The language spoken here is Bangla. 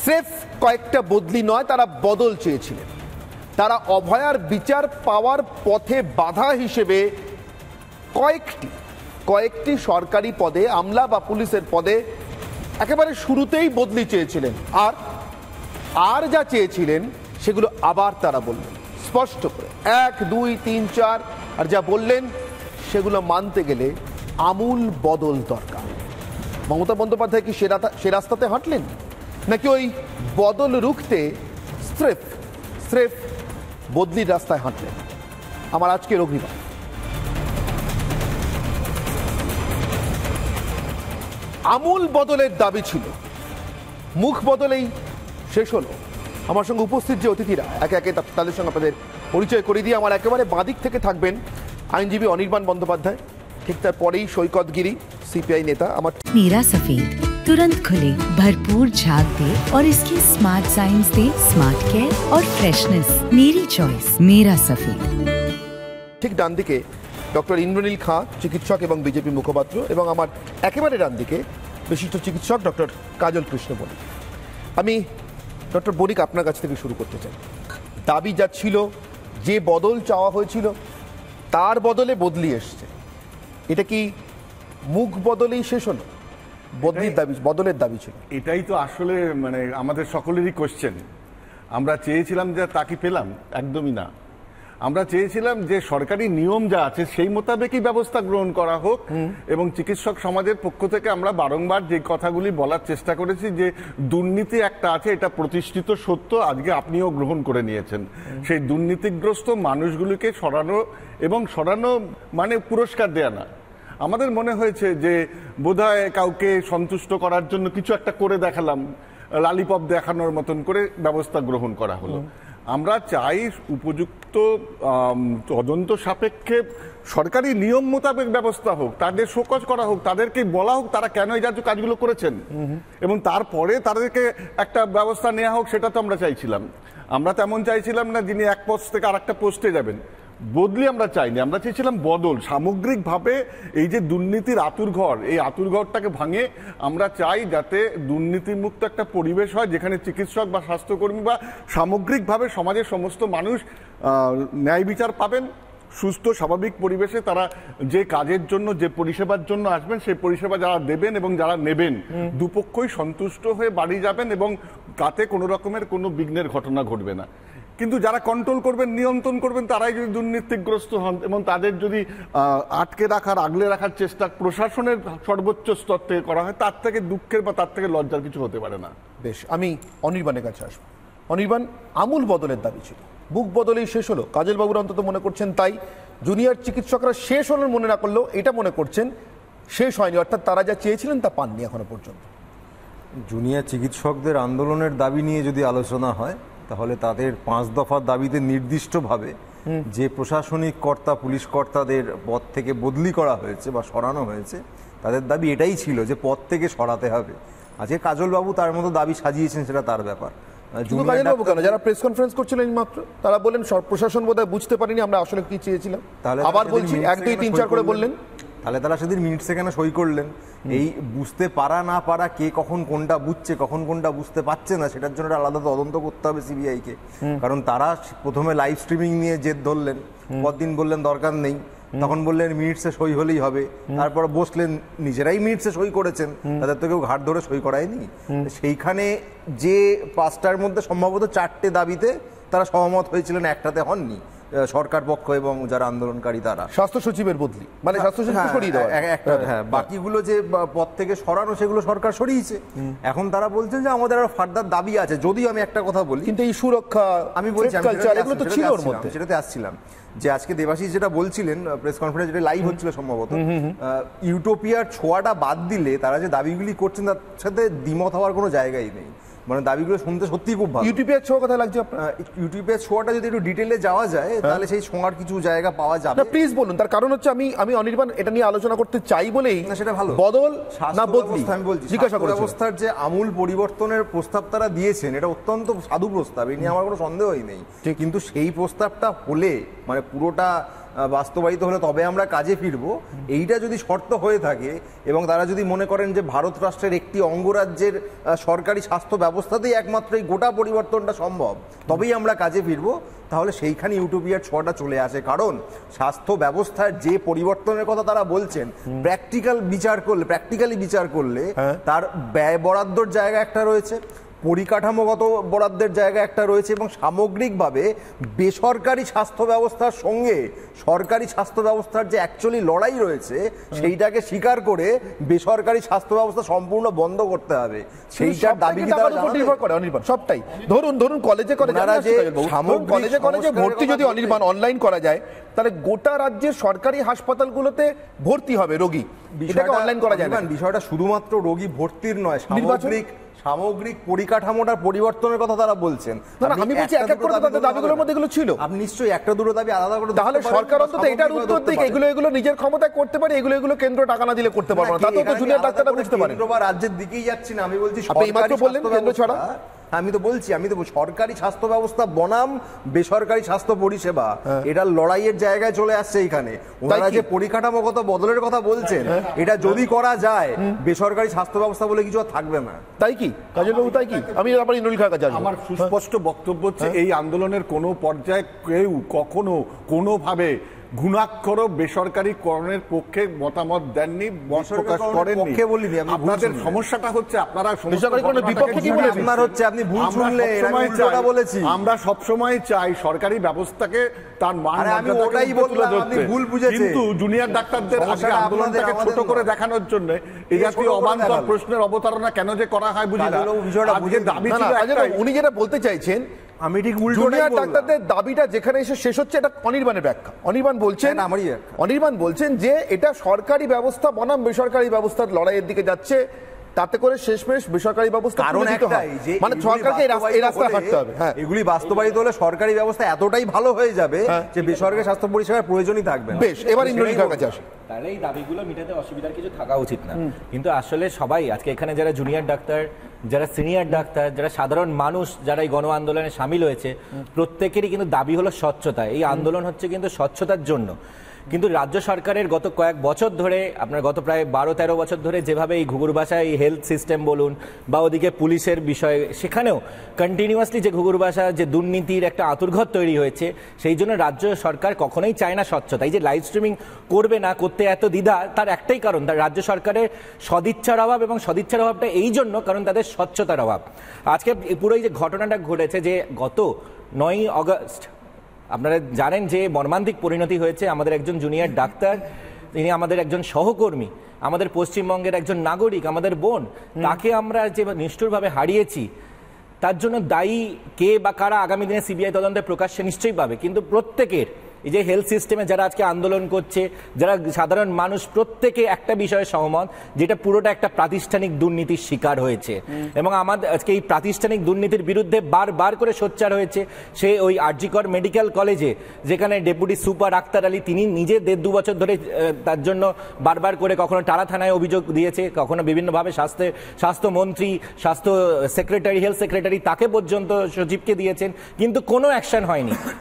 স্রেফ কয়েকটা বদলি নয়, তারা বদল চেয়েছিলেন। তারা অভয়ার বিচার পাওয়ার পথে বাধা হিসেবে কয়েকটি সরকারি পদে, আমলা বা পুলিশের পদে একেবারে শুরুতেই বদলি চেয়েছিলেন। আর যা চেয়েছিলেন সেগুলো আবার তারা বললেন স্পষ্ট করে, 1, 2, 3, 4, আর যা বললেন সেগুলো মানতে গেলে আমূল বদল দরকার। মমতা বন্দ্যোপাধ্যায় কি সে রাস্তাতে হাঁটলেন, নাকি ওই বদল রুখতে স্রেফ বদলির রাস্তায় হাঁটলেন? আমার আজকের অগ্নিবাণ। আমূল বদলের দাবি ছিল, মুখ বদলেই শেষ হলো। আমার সঙ্গে উপস্থিত যে অতিথিরা একে একে তাদের সঙ্গে আপনাদের পরিচয় করে দিয়ে, আমার একেবারে বাঁদিক থেকে থাকবেন আইনজীবী অনির্বাণ বন্দ্যোপাধ্যায়, ঠিক তার পরেই সৈকত গিরি, সিপিআই নেতা। আমার मीरा सफेद तुरंत खुले, भरपूर झाग दे और इसकी स्मार्ट साइंस दे स्मार्ट केयर और फ्रेशनेस। मेरी चॉइस मीरा सफेद। ঠিক ডান দিকে ডক্টর ইন্দ্রনীল খাঁ, চিকিৎসক এবং বিজেপি মুখপাত্র, এবং আমার একেবারে ডান দিকে বিশিষ্ট চিকিৎসক ডক্টর কাজল কৃষ্ণ বণিক। আমি ডক্টর বণিক আপনার কাছ থেকে শুরু করতে চাই। দাবি যা ছিল, যে বদল চাওয়া হয়েছিল, তার বদলে বদলি এসছে। এটা কি মুখ বদলেই শেষ হলো? বদলের দাবি ছিল। এটাই তো আসলে মানে আমাদের সকলেরই কোশ্চেন। আমরা চেয়েছিলাম যে তা কি পেলাম? একদমই না। আমরা চেয়েছিলাম যে সরকারি নিয়ম যা আছে সেই মোতাবেকই ব্যবস্থা গ্রহণ করা হোক, এবং চিকিৎসক সমাজের পক্ষ থেকে আমরা বারংবার যে কথাগুলি বলার চেষ্টা করেছি যে দুর্নীতি একটা আছে, এটা প্রতিষ্ঠিত সত্য, আজকে আপনিও গ্রহণ করে নিয়েছেন। সেই দুর্নীতিগ্রস্ত মানুষগুলিকে সরানো, এবং সরানো মানে পুরস্কার দেয়া না। আমাদের মনে হয়েছে যে বোধহয় কাউকে সন্তুষ্ট করার জন্য কিছু একটা করে দেখালাম, লালিপপ দেখানোর মতন করে ব্যবস্থা গ্রহণ করা হলো। আমরা চাই উপযুক্ত তদন্ত সাপেক্ষে সরকারি নিয়ম মোতাবেক ব্যবস্থা হোক, তাদের শোকজ করা হোক, তাদেরকে বলা হোক তারা কেন এই জাতীয় কাজগুলো করেছেন, এবং তারপরে তাদেরকে একটা ব্যবস্থা নেওয়া হোক। সেটা তো আমরা চাইছিলাম। আমরা তেমন চাইছিলাম না যিনি এক পোস্ট থেকে আর একটা পোস্টে যাবেন। বদলি আমরা চাইনি, আমরা চেয়েছিলাম বদল। সামগ্রিকভাবে এই যে দুর্নীতির আঁতুড়ঘর, এই আঁতুড়ঘরটাকে ভাঙে আমরা চাই যাতে দুর্নীতিমুক্ত একটা পরিবেশ হয়, যেখানে চিকিৎসক বা স্বাস্থ্যকর্মী বা সামগ্রিকভাবে সমাজের সমস্ত মানুষ ন্যায় বিচার পাবেন, সুস্থ স্বাভাবিক পরিবেশে তারা যে কাজের জন্য, যে পরিষেবার জন্য আসবেন, সেই পরিষেবা যারা দেবেন এবং যারা নেবেন, দুপক্ষই সন্তুষ্ট হয়ে বাড়ি যাবেন, এবং তাতে কোনো রকমের কোনো বিঘ্নের ঘটনা ঘটবে না। কিন্তু যারা কন্ট্রোল করবেন, নিয়ন্ত্রণ করবেন, তারাই যদি দুর্নীতিগ্রস্ত হন এবং তাদের যদি আটকে রাখার, আগলে রাখার চেষ্টা প্রশাসনের সর্বোচ্চ স্তর থেকে করা হয়, তার থেকে দুঃখের বা তার থেকে লজ্জার কিছু হতে পারে না। বেশ, আমি অনির্বাণের কাছে আসবো। অনির্বাণ, আমূল বদলের দাবি ছিল, বুক বদলেই শেষ হলো। কাজল বাবুরা অন্তত মনে করছেন তাই। জুনিয়র চিকিৎসকরা শেষ হলো মনে না করলেও এটা মনে করছেন শেষ হয়নি, অর্থাৎ তারা যা চেয়েছিলেন তা পাননি এখনো পর্যন্ত। জুনিয়র চিকিৎসকদের আন্দোলনের দাবি নিয়ে যদি আলোচনা হয়, তাহলে তাদের 5 দফার দাবিতে নির্দিষ্টভাবে যে প্রশাসনিক কর্তা, পুলিশ কর্তাদের পদ থেকে বদলি করা হয়েছে বা সরানো হয়েছে, তাদের দাবি এটাই ছিল যে পদ থেকে সরাতে হবে। আজকে কাজলবাবু তার মতো দাবি সাজিয়েছেন, সেটা তার ব্যাপার। কাজলবাবু কেন, যারা প্রেস কনফারেন্স করছিলেন মাত্র, তারা বলেন প্রশাসন বোধহয় বুঝতে পারিনি আমরা আসলে কি চেয়েছিলাম। তাহলে আবার বলছি, 1, 2, 3, 4 করে বললেন। তাহলে তারা সেদিন মিনিট সেকেন্ডে সই করলেন। এই বুঝতে পারা না পারা, কে কখন কোনটা বুঝছে, কখন কোনটা বুঝতে পারছে না, সেটার জন্য আলাদা তদন্ত করতে হবে সিবিআইকে। কারণ তারা প্রথমে লাইভ স্ট্রিমিং নিয়ে জেদ ধরলেন, পরদিন বললেন দরকার নেই, তখন বললেন মিনিটসে সই হলেই হবে, তারপর বসলেন নিজেরাই মিনিটসে সই করেছেন, তাদের তো কেউ ঘাট ধরে সই করায়নি। সেইখানে যে 5টার মধ্যে সম্ভবত 4টে দাবিতে তারা সহমত হয়েছিলেন, একটাতে হননি সরকার পক্ষ এবং যারা আন্দোলনকারী তারা। স্বাস্থ্য সচিবের বদলি মানে স্বাস্থ্য সচিব সরিয়ে দেওয়া একটা, হ্যাঁ, বাকিগুলো যে পদ থেকে সরানো সেগুলো সরকার সরিয়েছে। এখন তারা বলছেন যে আমাদের আরো ফার্দার দাবি আছে। যদিও আমি একটা কথা বলি, কিন্তু এই সুরক্ষা, আমি বলছি এগুলো তো ছিল ওর মধ্যে, সেটাতে আসছিলাম যে আজকে দেবাশিস যেটা বলছিলেন প্রেস কনফারেন্স, যেটা লাইভ হচ্ছিল সম্ভবত, ইউটোপিয়ার ছোঁয়াটা বাদ দিলে তারা যে দাবিগুলি করছেন তার সাথে দ্বিমত হওয়ার কোনো জায়গাই নেই। মানে দাবিগুলো শুনতে সত্যি খুব ভালো। ইউটিউবের ছোঁয়া কথা লাগছে আপনার? ইউটিউবের ছোঁয়াটা যদি একটু ডিটেইলে যাওয়া যায় তাহলে সেই ছোঁয়ার কিছু জায়গা পাওয়া যাবে। প্লিজ বলুন। তার কারণ হচ্ছে আমি অনির্বাণ এটা নিয়ে আলোচনা করতে চাই বলেই। না, সেটা ভালো। বদল না বদলি, আমি বলছি জিজ্ঞাসা করছি। ব্যবস্থার যে আমূল পরিবর্তনের প্রস্তাব তারা দিয়েছেন, এটা অত্যন্ত সাধু প্রস্তাব, এ নিয়ে আমার কোনো সন্দেহই নেই। কিন্তু সেই প্রস্তাবটা হলে মানে পুরোটা বাস্তবায়িত হলে তবে আমরা কাজে ফিরবো, এইটা যদি শর্ত হয়ে থাকে এবং তারা যদি মনে করেন যে ভারত রাষ্ট্রের একটি অঙ্গরাজ্যের সরকারি স্বাস্থ্য ব্যবস্থাতেই একমাত্র এই গোটা পরিবর্তনটা সম্ভব, তবেই আমরা কাজে ফিরবো, তাহলে সেইখানে ইউটোপিয়ার ছোঁয়াটা চলে আসে। কারণ স্বাস্থ্য ব্যবস্থার যে পরিবর্তনের কথা তারা বলছেন, প্র্যাকটিক্যালি বিচার করলে তার ব্যয় বরাদ্দর জায়গা একটা রয়েছে, পরিকাঠামোগত বরাদ্দের জায়গা একটা রয়েছে, এবং সামগ্রিকভাবে বেসরকারি স্বাস্থ্য ব্যবস্থার সঙ্গে সরকারি স্বাস্থ্য ব্যবস্থার যে অ্যাকচুয়ালি লড়াই রয়েছে সেইটাকে স্বীকার করে বেসরকারি স্বাস্থ্য ব্যবস্থা সম্পূর্ণ বন্ধ করতে হবে। সেইটার দাবি কি তারা নির্ভর করে অনির্বাণ? সবটাই ধরুন কলেজে ভর্তি যদি অনির্বাণ অনলাইন করা যায়, তাহলে গোটা রাজ্যের সরকারি হাসপাতালগুলোতে ভর্তি হবে রোগী, এটাকে অনলাইন করা যায় না। বিষয়টা শুধুমাত্র রোগী ভর্তির নয়, সামগ্রিক পরিকাঠামোটার পরিবর্তনের কথা তারা বলছেন। আমি বলছি এক এক করে তাদের দাবিগুলোর মধ্যে এগুলো ছিল। আপনি নিশ্চয়ই একটা দুটো দাবি আলাদা করে, তাহলে সরকার অন্তত এটার উত্তর দিক, এগুলো নিজের ক্ষমতায় করতে পারে, এগুলো কেন্দ্র টাকা না দিলে করতে পারবে না। তাতে তো জুনিয়র ডাক্তাররা বুঝতে পারে। কেন্দ্র বা রাজ্যের দিকেই যাচ্ছি না, আমি বলছি আপনি এইমাত্র বললেন কেন্দ্র ছাড়া। আমি তো বলছি সরকারি স্বাস্থ্য ব্যবস্থা বনাম বেসরকারি স্বাস্থ্য পরিষেবা, এটা লড়াইয়ের জায়গায় চলে আসছে এইখানে। ওনারা যে পরিকাঠামোগত বদলের কথা বলছেন, এটা যদি করা যায় বেসরকারি স্বাস্থ্য ব্যবস্থা বলে কিছু আর থাকবে না। তাই কি কাজল বাবু? তাই কি? আমি আবার ইনুল খার কাছে আসবো। আমার সুস্পষ্ট বক্তব্য হচ্ছে, এই আন্দোলনের কোনো পর্যায়ে কেউ কখনো কোনোভাবে ঘুণাক্ষর বেসরকারীকরণের পক্ষে মতামত দেননি, মত প্রকাশ করেননি। আপনাদের সমস্যাটা হচ্ছে আপনারা আমরা সবসময় চাই সরকারি ব্যবস্থাকে তার মান কিন্তু জুনিয়র ডাক্তারদের আন্দোলনটাকে ছোট করে দেখানোর জন্য এই জাতীয় অবান্তর প্রশ্নের অবতারণা কেন যে করা হয় বুঝি না। দাবি ছিল, উনি যেটা বলতে চাইছেন, আমি ঠিক উল্টো, জুনিয়র ডাক্তারদের দাবিটা যেখানে এসে শেষ হচ্ছে, এটা অনির্বাণের ব্যাখ্যা। অনির্বাণ বলছেন যে এটা সরকারি ব্যবস্থা বনাম বেসরকারি ব্যবস্থার লড়াইয়ের দিকে যাচ্ছে, তাতে করে শেষমেশ বেসরকারি ব্যবস্থা মানে সরকারকে এই রাস্তা হাঁটতে হবে। হ্যাঁ, এগুলি বাস্তবায়িত হলে সরকারি ব্যবস্থা এতটাই ভালো হয়ে যাবে যে বেসরকারি স্বাস্থ্য পরিষেবার প্রয়োজনই থাকবে না। বেশ, এবার ইন্দ্রনীল কাছে আসে। তাহলে এই দাবিগুলো মেটাতে অসুবিধার কিছু থাকা উচিত না, কিন্তু আসলে সবাই আজকে এখানে যারা জুনিয়র ডাক্তার, যারা সিনিয়র ডাক্তার, যারা সাধারণ মানুষ, যারা এই গণ আন্দোলনে সামিল হয়েছে, প্রত্যেকেরই কিন্তু দাবি হলো স্বচ্ছতা। এই আন্দোলন হচ্ছে কিন্তু স্বচ্ছতার জন্য। কিন্তু রাজ্য সরকারের গত কয়েক বছর ধরে, আপনার গত প্রায় 12-13 বছর ধরে যেভাবে এই ঘুঘুর বাসায় এই হেলথ সিস্টেম বলুন বা ওদিকে পুলিশের বিষয়ে, সেখানেও কন্টিনিউয়াসলি যে ঘুঘুর বাসা, যে দুর্নীতির একটা আঁতুড়ঘর তৈরি হয়েছে, সেই জন্য রাজ্য সরকার কখনোই চায় না স্বচ্ছতা। এই যে লাইভ স্ট্রিমিং করবে না, করতে এত দ্বিধা, তার একটাই কারণ, তার রাজ্য সরকারের সদিচ্ছার অভাব, এবং সদিচ্ছার অভাবটা এই জন্য কারণ তাদের স্বচ্ছতার অভাব। আজকে পুরো এই যে ঘটনাটা ঘটেছে, যে গত 9ই আগস্ট আপনারা জানেন যে মর্মান্তিক পরিণতি হয়েছে আমাদের একজন জুনিয়র ডাক্তার, তিনি আমাদের একজন সহকর্মী, আমাদের পশ্চিমবঙ্গের একজন নাগরিক, আমাদের বোন, তাকে আমরা যে নিষ্ঠুরভাবে হারিয়েছি, তার জন্য দায়ী কে বা কারা আগামী দিনে সিবিআই তদন্তে প্রকাশ্যে নিশ্চয়ই পাবে। কিন্তু প্রত্যেকের এই যে হেলথ সিস্টেমে যারা আজকে আন্দোলন করছে, যারা সাধারণ মানুষ, প্রত্যেকে একটা বিষয়ে সহমত, যেটা পুরোটা একটা প্রাতিষ্ঠানিক দুর্নীতির শিকার হয়েছে। এবং আমাদের আজকে এই প্রাতিষ্ঠানিক দুর্নীতির বিরুদ্ধে বারবার করে সোচ্চার হয়েছে। সে ওই আরজি কর মেডিকেল কলেজে, যেখানে ডেপুটি সুপার আক্তার আলী, তিনি নিজে 1.5-2 বছর ধরে তার জন্য বারবার করে কখনো টালা থানায় অভিযোগ দিয়েছে, কখনো বিভিন্নভাবে স্বাস্থ্যমন্ত্রী, স্বাস্থ্য সেক্রেটারি, হেলথ সেক্রেটারি, তাকে পর্যন্ত সচিবকে দিয়েছেন, কিন্তু কোনো অ্যাকশন হয়নি।